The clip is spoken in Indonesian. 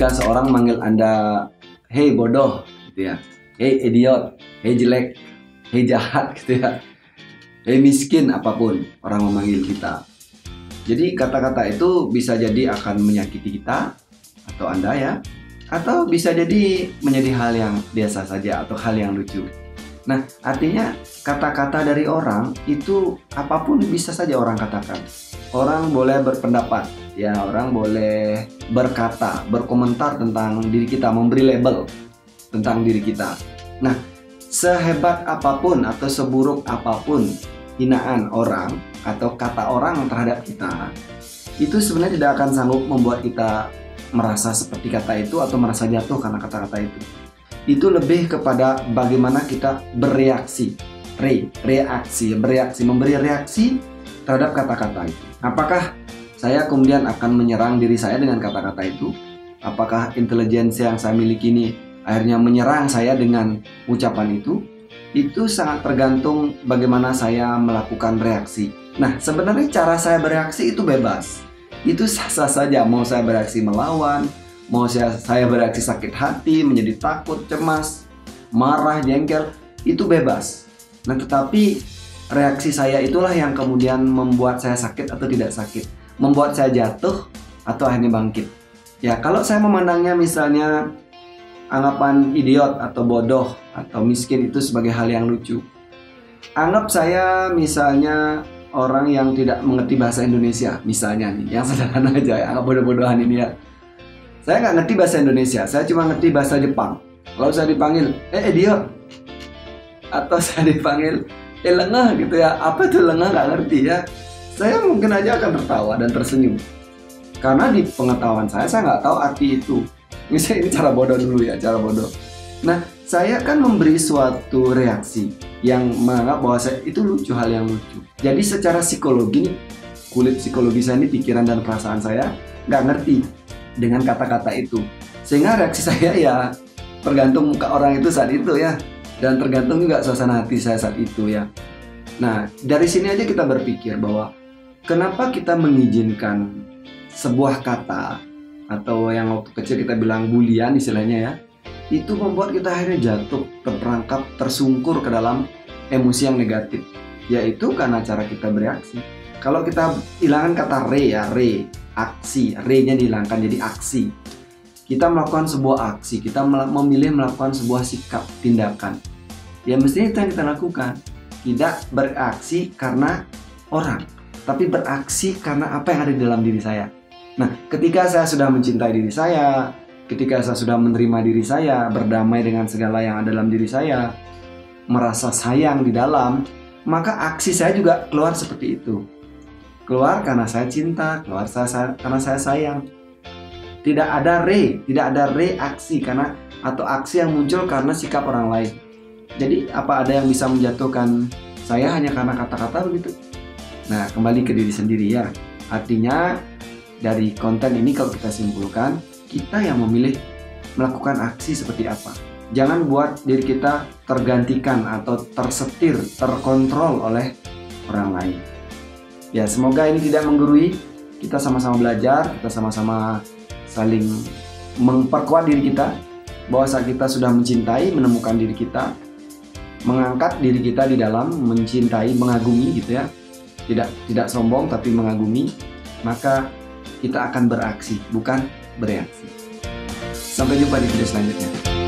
Ketika seorang manggil Anda, "Hei bodoh," gitu ya, "Hei idiot," "Hei jelek," "Hei jahat," gitu ya, "Hei miskin," apapun orang memanggil kita. Jadi kata-kata itu bisa jadi akan menyakiti kita atau Anda ya, atau bisa jadi menjadi hal yang biasa saja atau hal yang lucu. Nah, artinya kata-kata dari orang itu apapun bisa saja orang katakan. Orang boleh berpendapat, ya, orang boleh berkata, berkomentar tentang diri kita, memberi label tentang diri kita. Nah, sehebat apapun atau seburuk apapun hinaan orang atau kata orang terhadap kita, itu sebenarnya tidak akan sanggup membuat kita merasa seperti kata itu atau merasa jatuh karena kata-kata itu. Itu lebih kepada bagaimana kita bereaksi, memberi reaksi terhadap kata-kata itu. Apakah saya kemudian akan menyerang diri saya dengan kata-kata itu? Apakah intelijensi yang saya miliki ini akhirnya menyerang saya dengan ucapan itu? Itu sangat tergantung bagaimana saya melakukan reaksi. Nah, sebenarnya cara saya bereaksi itu bebas. Itu sah-sah saja, mau saya bereaksi melawan, mau saya bereaksi sakit hati, menjadi takut, cemas, marah, jengkel, itu bebas. Nah, tetapi reaksi saya itulah yang kemudian membuat saya sakit atau tidak sakit, membuat saya jatuh atau akhirnya bangkit. Ya, kalau saya memandangnya misalnya anggapan idiot atau bodoh atau miskin itu sebagai hal yang lucu. Anggap saya misalnya orang yang tidak mengerti bahasa Indonesia, misalnya nih, yang sederhana aja ya, anggap bodoh-bodohan ini ya. Saya nggak ngerti bahasa Indonesia, saya cuma ngerti bahasa Jepang. Lalu saya dipanggil, idiot. Atau saya dipanggil, lengah gitu ya. Apa tuh lengah, nggak ngerti ya. Saya mungkin aja akan tertawa dan tersenyum. Karena di pengetahuan saya nggak tahu arti itu. Misalnya ini cara bodoh dulu ya, cara bodoh. Nah, saya kan memberi suatu reaksi yang menganggap bahwa itu lucu, hal yang lucu. Jadi secara psikologi nih, kulit psikologi saya ini, pikiran dan perasaan saya nggak ngerti dengan kata-kata itu. Sehingga reaksi saya ya tergantung muka orang itu saat itu ya. Dan tergantung juga suasana hati saya saat itu ya. Nah, dari sini aja kita berpikir bahwa kenapa kita mengizinkan sebuah kata atau yang waktu kecil kita bilang bulian istilahnya ya, itu membuat kita akhirnya jatuh, terperangkap, tersungkur ke dalam emosi yang negatif, yaitu karena cara kita bereaksi. Kalau kita hilangkan kata aksi, re-nya dihilangkan jadi aksi. Kita melakukan sebuah aksi, kita memilih melakukan sebuah sikap, tindakan. Ya mestinya itu yang kita lakukan. Tidak beraksi karena orang, tapi beraksi karena apa yang ada di dalam diri saya. Nah, ketika saya sudah mencintai diri saya, ketika saya sudah menerima diri saya, berdamai dengan segala yang ada dalam diri saya, merasa sayang di dalam, maka aksi saya juga keluar seperti itu. Keluar karena saya cinta, keluar karena saya sayang. Tidak ada reaksi karena atau aksi yang muncul karena sikap orang lain. Jadi apa ada yang bisa menjatuhkan saya hanya karena kata-kata begitu? Nah, kembali ke diri sendiri ya. Artinya dari konten ini kalau kita simpulkan, kita yang memilih melakukan aksi seperti apa. Jangan buat diri kita tergantikan atau tersetir, terkontrol oleh orang lain. Ya, semoga ini tidak menggurui. Kita sama-sama belajar, kita sama-sama saling memperkuat diri kita, bahwa saat kita sudah mencintai, menemukan diri kita, mengangkat diri kita di dalam mencintai, mengagumi gitu ya, tidak sombong tapi mengagumi, maka kita akan beraksi bukan bereaksi. Sampai jumpa di video selanjutnya.